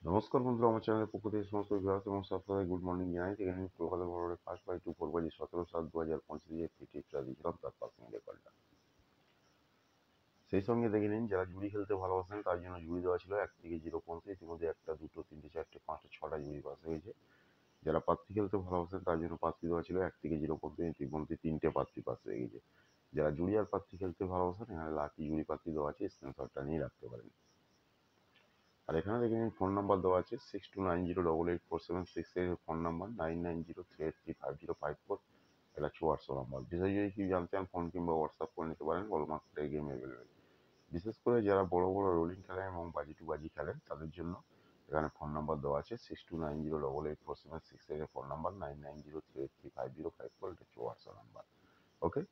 নমস্কার বন্ধুরা, আমার চ্যানেলের পক্ষ থেকে সমস্ত ভিউয়ার্স এবং সাবস্ক্রাইবার গুড মর্নিং জানাই। এখানে আমি কলকাতা বড় ফার্স্ট বাই 2 17/7/2025 ফ্রি টিপসটা দিয়েছিলাম তার পার্সিং রেকর্ডটা। সেই সঙ্গে দেখে নিন, যারা জুড়ি খেলতে ভালোবাসেন তার জন্য জুড়ি দেওয়া ছিল 1 থেকে 0 পর্যন্ত। ইতিমধ্যে 1টা 2টো 3টে 4টে 5টা 6টা জুড়ি পাস হয়েছে। যারা পাত্রী খেলতে ভালোবাসেন তার জন্য পাত্রী দেওয়া ছিল 1 থেকে 0 পর্যন্ত। ইতিমধ্যে 3টে পাত্রী পাস হয়ে গেছে। যারা জুড়ি আর পাত্রী খেলতে ভালোবাসেন, এখানে লাকি জুড়ি পাত্রী দেওয়া আছে, স্ক্রিনশটটা নিয়ে রাখতে পারেন। আর এখানে দেখে নিন, ফোন নাম্বার দেওয়া আছে 6290884768 ফোন নাম্বার, 9903835054 এটা হচ্ছে হোয়াটসঅ্যাপ নাম্বার। বিষয় যদি কি জানতে চান, ফোন কিংবা হোয়াটসঅ্যাপ করে নিতে পারেন। অলমার্ক গেম অ্যাভেলেবেল। বিশেষ করে যারা বড় বড় রোলিং খেলেন এবং বাজি টু বাজি খেলেন তাদের জন্য এখানে ফোন নাম্বার দেওয়া আছে 6290884768 ফোন নাম্বার, 9903835054 এটা হচ্ছে হোয়াটসঅ্যাপ নাম্বার। ওকে,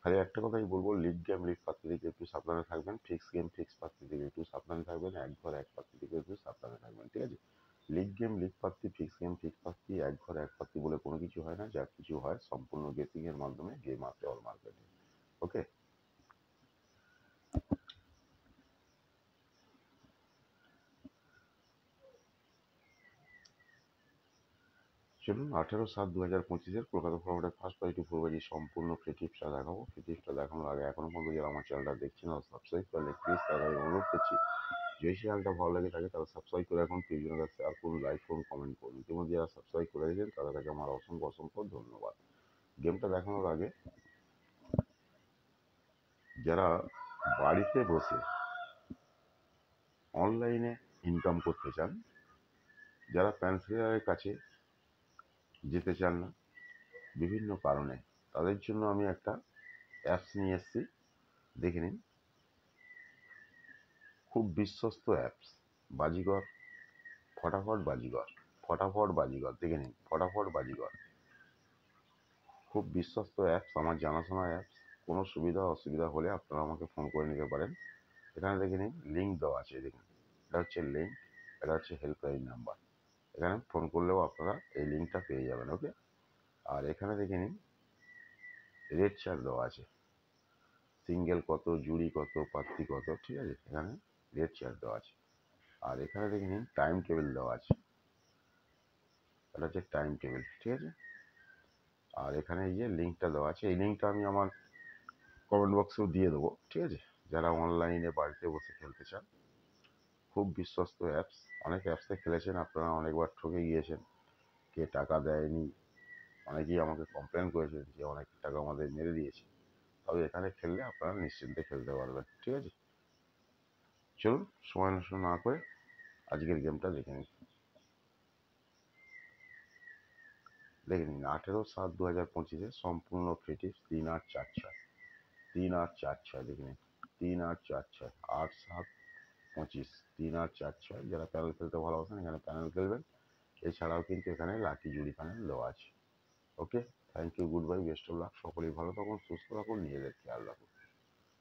খালি একটা কথাই বলবো, লিগ গেম লিগ পাত্রী থেকে একটু সাবধানে থাকবেন। ফিক্স গেম ফিক্স পাত্রী থেকে একটু সাবধানে থাকবেন। এক ঘর এক পাত্রী থেকে একটু সাবধানে থাকবেন, ঠিক আছে? লিগ গেম লিগ পাত্রী, ফিক্স গেম ফিক্স পাত্রী, এক ঘর এক পাত্রী বলে কোনো কিছু হয় না। যা কিছু হয় সম্পূর্ণ গেসিং এর মাধ্যমে গেম আছে অল মার্কেটে। ওকে, চলুন 18/7/2025 কলকাতা ফরওয়ার্ডের ফার্স্ট বাই টু ফোর বাজি সম্পূর্ণ ফ্রি টিপসটা দেখাবো। ফ্রি টিপসটা দেখানোর আগে এখনো পর্যন্ত যারা আমার চ্যানেলটা দেখছেন আর সাবস্ক্রাইব করলে প্লিজ তাদের অনুরোধ করছি, যদি চ্যানেলটা ভালো লাগে থাকে তাহলে সাবস্ক্রাইব করে রাখুন, প্রিয়জনের কাছে শেয়ার করুন, লাইক করুন, কমেন্ট করুন। ইতিমধ্যে যারা সাবস্ক্রাইব করে রেখেছেন তাদের কাছে আমার অসংখ্য অসংখ্য ধন্যবাদ। গেমটা দেখানোর আগে, যারা বাড়িতে বসে অনলাইনে ইনকাম করতে চান, যারা প্যান্সিলারের কাছে যেতে চান না বিভিন্ন কারণে, তাদের জন্য আমি একটা অ্যাপস নিয়ে এসেছি, দেখে নিন। খুব বিশ্বস্ত অ্যাপস, বাজিগর, ফটাফট বাজিগর, ফটাফট বাজিগর, দেখে নিন, ফটাফট বাজিগর। খুব বিশ্বস্ত অ্যাপস, আমার জানাশোনা অ্যাপস। কোনো সুবিধা অসুবিধা হলে আপনারা আমাকে ফোন করে নিতে পারেন। এখানে দেখে নিন, লিঙ্ক দেওয়া আছে, দেখুন এটা হচ্ছে লিঙ্ক, এটা হচ্ছে হেল্পলাইন নাম্বার। এখানে ফোন করলেও আপনারা এই লিঙ্কটা পেয়ে যাবেন। ওকে, আর এখানে দেখে নিন রেট চার্ট দেওয়া আছে, সিঙ্গেল কত, জুড়ি কত, পাত্রী কত, ঠিক আছে? এখানে রেট চার্ট দেওয়া আছে। আর এখানে দেখে নিন টাইম টেবিল দেওয়া আছে, এটা হচ্ছে টাইম টেবিল, ঠিক আছে? আর এখানে এই যে লিঙ্কটা দেওয়া আছে, এই লিঙ্কটা আমি আমার কমেন্ট বক্সেও দিয়ে দেবো, ঠিক আছে? যারা অনলাইনে বাড়িতে বসে খেলতে চান, খুব বিশ্বস্ত অ্যাপস। অনেক অ্যাপসে খেলেছেন আপনারা, অনেকবার ঠকে গিয়েছেন, কে টাকা দেয়নি, অনেকেই আমাকে কমপ্লেন করেছেন যে অনেক টাকা আমাদের মেরে দিয়েছে। তবে এখানে খেললে আপনারা নিশ্চিন্তে খেলতে পারবেন, ঠিক আছে? চলুন সময় নষ্ট না করে আজকের গেমটা দেখে নিন। দেখে নিন 18/7/2025 সম্পূর্ণ ফ্রি টিপস, 3-8-4-6, 3-8-4-6, দেখে নিন 3-8-4-6, 8-7-25, 3-8-4-6। যারা প্যানেল খেলতে ভালোবাসেন এখানে প্যানেল খেলবেন। এছাড়াও কিন্তু এখানে লাকি জুড়ি প্যানেল দেওয়া আছে। Okay, thank you, good bye, best of luck. সকলেই ভালো থাকুন, সুস্থ থাকুন, নিজেদের খেয়াল রাখুন।